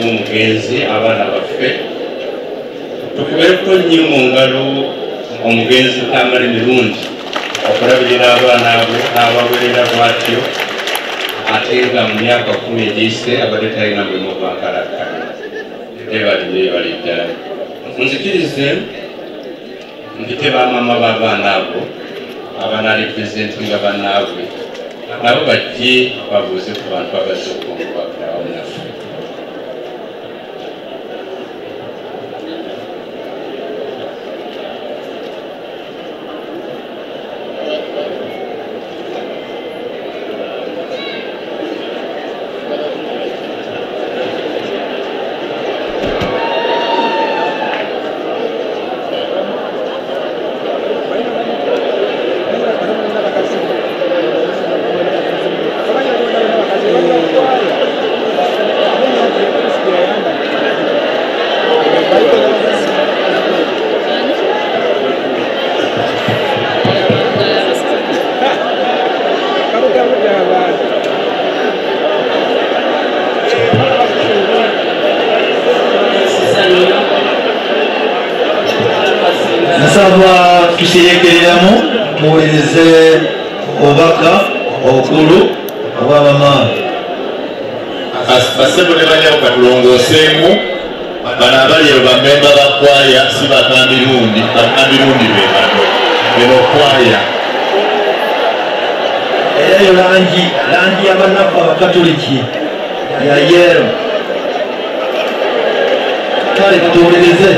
omugenzi abaana baffe tukubeeko nnyo mu ngalo omugenzi tamala emirundi okulabirira abaana abo n'abawerera bwatyo ate nga mu myaka 10 egiyise abadde talina mulimu gwankalakkana ebali ddala nzikirize nti tebamama b'abaana abo abanalipresentinga bannaabwe nabo bajje babuuze ku bantu abazze okungubakira wamu naffe. Nsaba tusirekereramu muwulirize obubaka obukulu obw'abamaama. Basebo ne banyawo katulongooseemu bano abali abo bammemba ba kwaya si bakambirundi be bano beno kwaya. Era yo langi y'abanafu abakatoliki ya yero. Kale katuwulirize.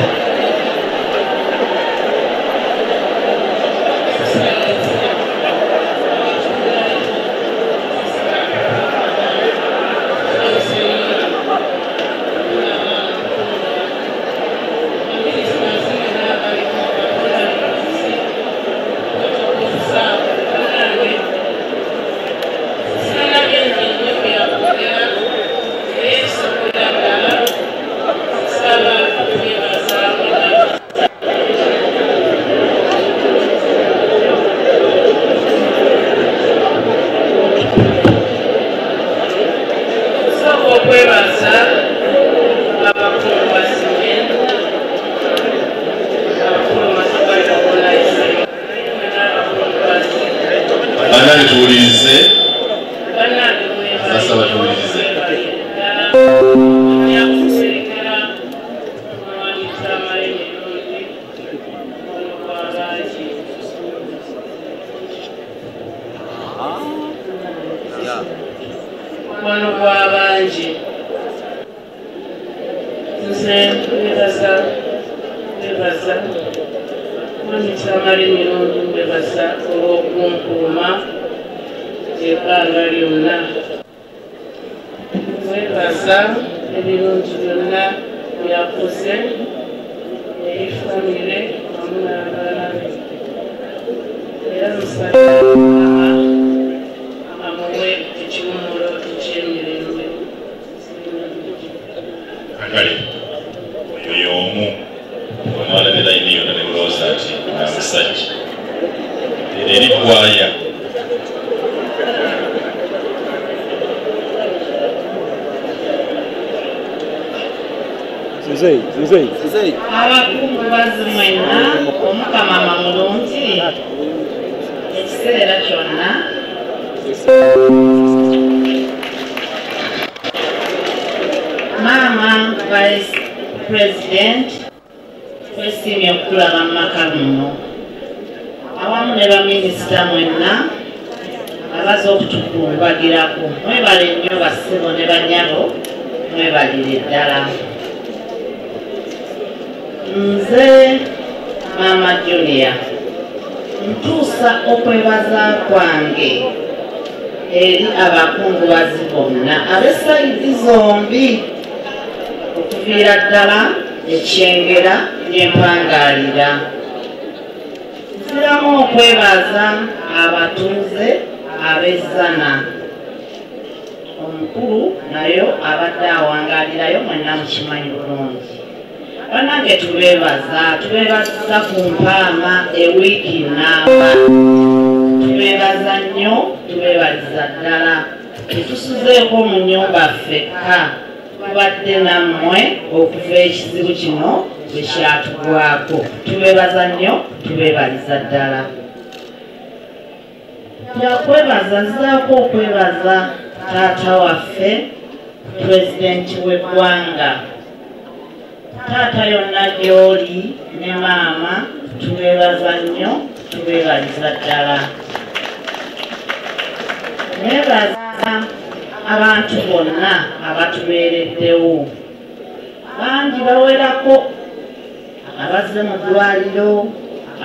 Mama Vice President wesimye okulaba makamuno awamu ne baminisita mwenna abaza okutukumbagirako mwebale nnyo bassebo ne banyabo mwebalire ddala. Nze Mama Julia ntuusa okwebaza kwange eri abakungubazi bonna ab'essayidi zombi okuviira ddala ekyengera n'empangaalira. Nziramu okwebaza abatuuze ab'ezzana omukulu nayo abadde awangaalirayo mwenna mukimanyi bulungi. Bannange tubeebaza ku mpaama ewiiki namba. Tubeebaza nnyo, tubeebaliza ddala. Tetusuzeeko mu nnyumba ffekka tubadde nammwe okuva ekizibu kino bwe kyatugwako. Tubeebaza nnyo, tubeebaliza ddala. Yakwebaza nzaako okwebaza taata waffe pulezidenti w'eggwanga. Taata yonna gy'oli ne maama tubeebaza nnyo, tubeebaliza ddala. Neebaza abantu bonna abatubeereddewo. Bangi bawerako, abazze mu ddwaliro,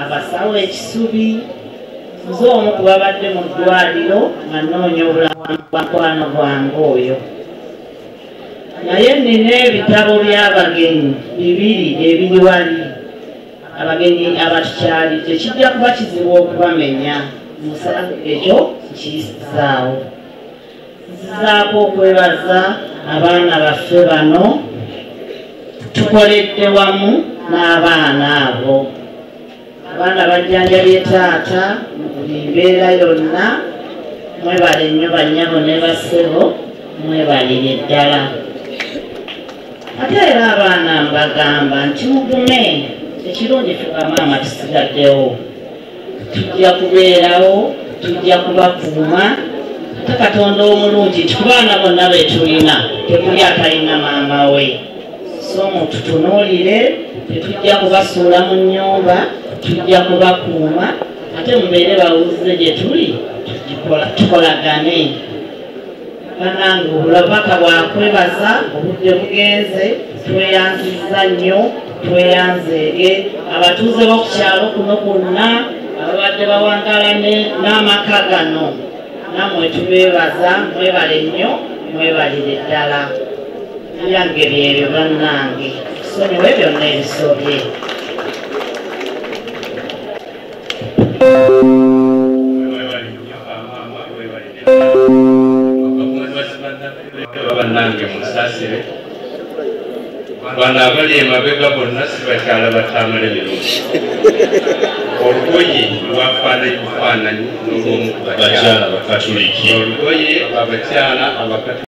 abasawo ekisubi. Nze omu ku babadde mu ddwaliro nga nnoonya obulamu bwa mukwano gwange oyo. Naye nina ebitabo by'abagenyi bibiri ebiri wali. Abagenyi abatukyali tekijja kuba kizibu okubamenya. Ekyo nkiyisizaawo. Nzizaako okwebaza abaana baffe bano. Tukoledde wamu n'abaana abo. Abaana bajjanjabye taata mu buli mbeera yonna. Mwebale nnyo bannyabo ne bassebo, mwebalire ddala. Ate era abaana mbagamba nti mugume, ekirungi ffe maama tusigaddewo. Tujja kubeerawo, tujja kubakuuma. Ate Katonda omulungi nti ku baana bonna be tulina tekuli atalina maama we. So mututunuulire, tetujja kubasuula mu nnyumba, tujja kubakuuma. Ate mubeere bawulize gye tuli, tukolagane. Bannange obubaka bwakwebaza, obudde bugenze, tweyanzizza nnyo, tweyanzeege. Abatuuze b'oku kyalo kuno kwonna ababadde bawangaala n'amaka gano, nammwe tubeebaza, mwebale nnyo, mwebalire ddala. Byange byebyo bannange, tusonyiwe byonna ebisobye. Bannange musaasire. Bano abali emabega bonna si bakyala bataamala emirungi. Olugoye lwafaananyi bufaananyi n'olw'omu ku bakyala abakatuliki. Olugoye abakyala abakatuliki.